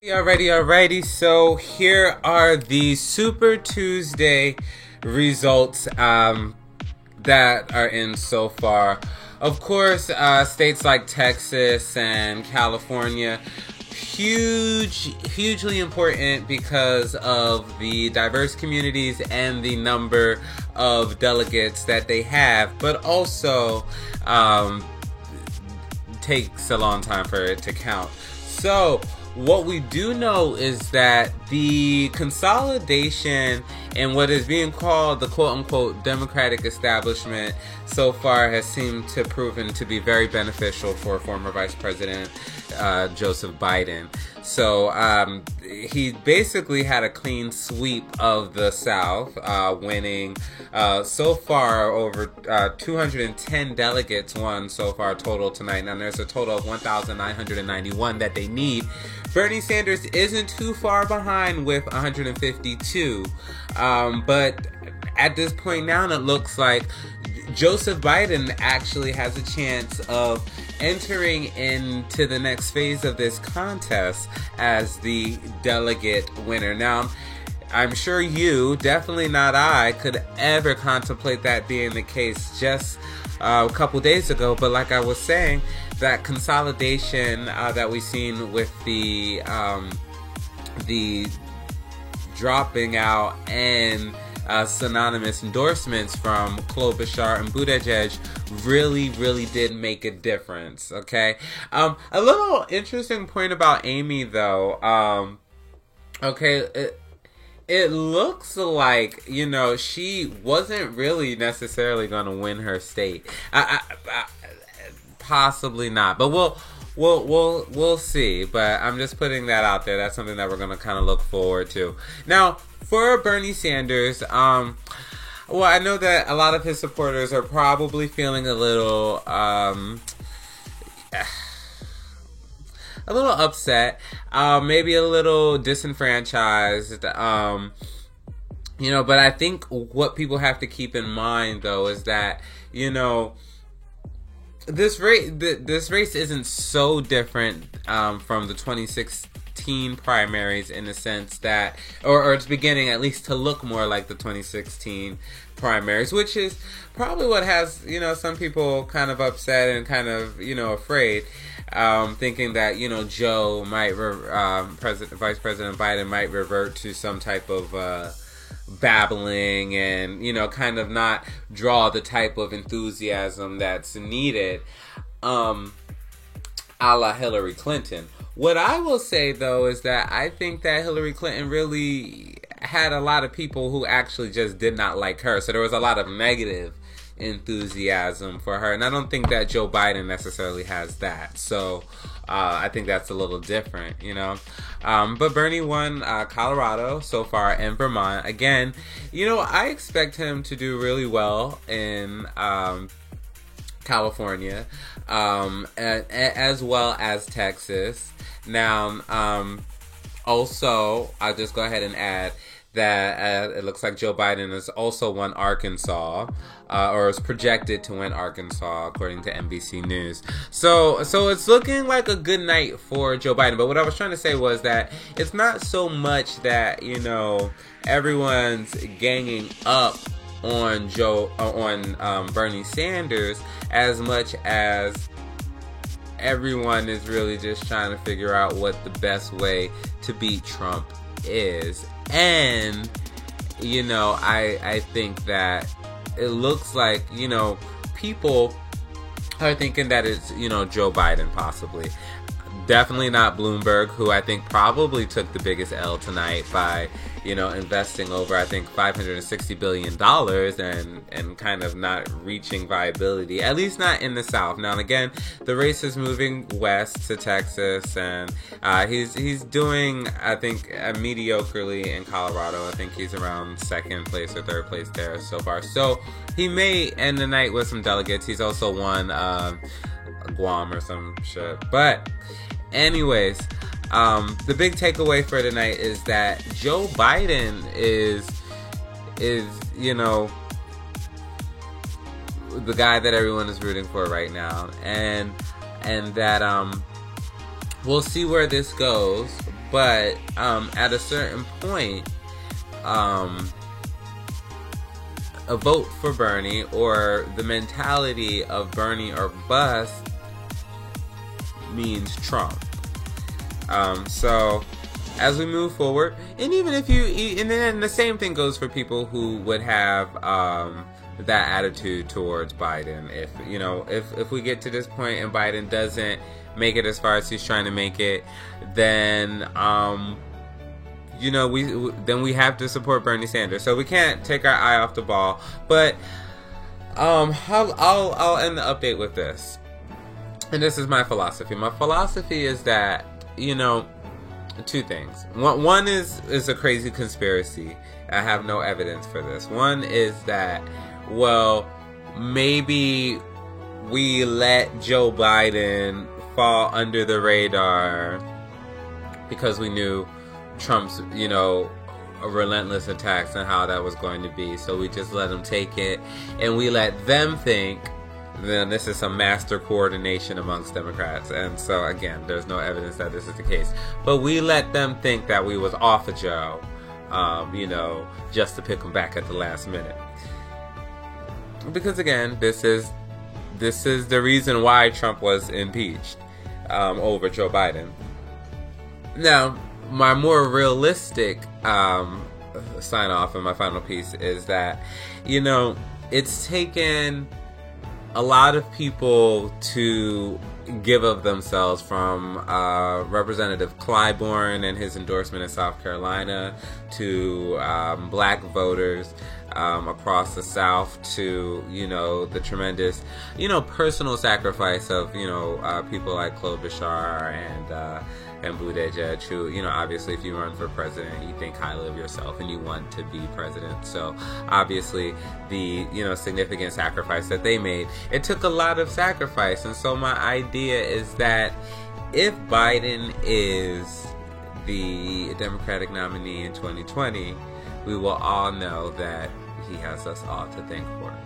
Alrighty. So here are the Super Tuesday results that are in so far. Of course, states like Texas and California, hugely important because of the diverse communities and the number of delegates that they have, but also takes a long time for it to count. So what we do know is that the consolidation in what is being called the quote-unquote Democratic establishment so far has seemed to proven to be very beneficial for former Vice President Joseph Biden. So he basically had a clean sweep of the South, winning so far over 210 delegates won so far total tonight. Now there's a total of 1,991 that they need. Bernie Sanders isn't too far behind with 152, but at this point now it looks like Joseph Biden actually has a chance of entering into the next phase of this contest as the delegate winner. Now, I'm sure you, definitely not I, could ever contemplate that being the case just a couple days ago, but like I was saying, that consolidation that we've seen with the dropping out and synonymous endorsements from Klobuchar and Buttigieg really did make a difference. Okay, a little interesting point about Amy though. It looks like, she wasn't really necessarily going to win her state. Possibly not, but we'll see. But I'm just putting that out there. That's something that we're going to kind of look forward to. Now, for Bernie Sanders, well, I know that a lot of his supporters are probably feeling a little upset, maybe a little disenfranchised, but I think what people have to keep in mind, though, is that, this race isn't so different from the 2016 primaries in the sense that, or it's beginning at least to look more like the 2016 primaries, which is probably what has, some people kind of upset and kind of, afraid. Thinking that Joe might, Vice President Biden might revert to some type of babbling and kind of not draw the type of enthusiasm that's needed, a la Hillary Clinton. What I will say though is that I think that Hillary Clinton really had a lot of people who actually just did not like her, so there was a lot of negative enthusiasm for her, and I don't think that Joe Biden necessarily has that. So I think that's a little different, but Bernie won Colorado so far and Vermont. Again, I expect him to do really well in California, as well as Texas. Now, also, I'll just go ahead and add that it looks like Joe Biden has also won Arkansas, or is projected to win Arkansas, according to NBC News. So it's looking like a good night for Joe Biden. But what I was trying to say was that it's not so much that, everyone's ganging up on Bernie Sanders, as much as everyone is really just trying to figure out what the best way to beat Trump is. And, I think that it looks like, people are thinking that it's, Joe Biden possibly. Definitely not Bloomberg, who I think probably took the biggest L tonight by, investing over, I think, $560 billion and kind of not reaching viability, at least not in the South. Now, again, the race is moving west to Texas, and he's doing, I think, mediocrely in Colorado. I think he's around second place or third place there so far. So he may end the night with some delegates. He's also won Guam or some shit. But anyways, the big takeaway for tonight is that Joe Biden is the guy that everyone is rooting for right now, and that we'll see where this goes. But at a certain point, a vote for Bernie, or the mentality of Bernie or bust, means Trump. So as we move forward, and even if and then the same thing goes for people who would have that attitude towards Biden. If we get to this point and Biden doesn't make it as far as he's trying to make it, then we have to support Bernie Sanders. So we can't take our eye off the ball. But I'll end the update with this. And this is my philosophy. My philosophy is that, two things. One is a crazy conspiracy. I have no evidence for this. One is that, maybe we let Joe Biden fall under the radar because we knew Trump's, relentless attacks and how that was going to be. So we just let him take it, and we let them think then this is some master coordination amongst Democrats. And so again, there's no evidence that this is the case, but we let them think that we was off of Joe, just to pick him back at the last minute. Because again, this is the reason why Trump was impeached over Joe Biden. Now, my more realistic sign off and my final piece is that, it's taken a lot of people to give of themselves, from Representative Clyburn and his endorsement in South Carolina, to black voters across the South, to the tremendous personal sacrifice of people like Klobuchar and Buttigieg, who obviously, if you run for president, you think highly of yourself and you want to be president. So obviously the significant sacrifice that they made, it took a lot of sacrifice. And so my idea is that if Biden is the Democratic nominee in 2020, we will all know that he has us all to thank for it.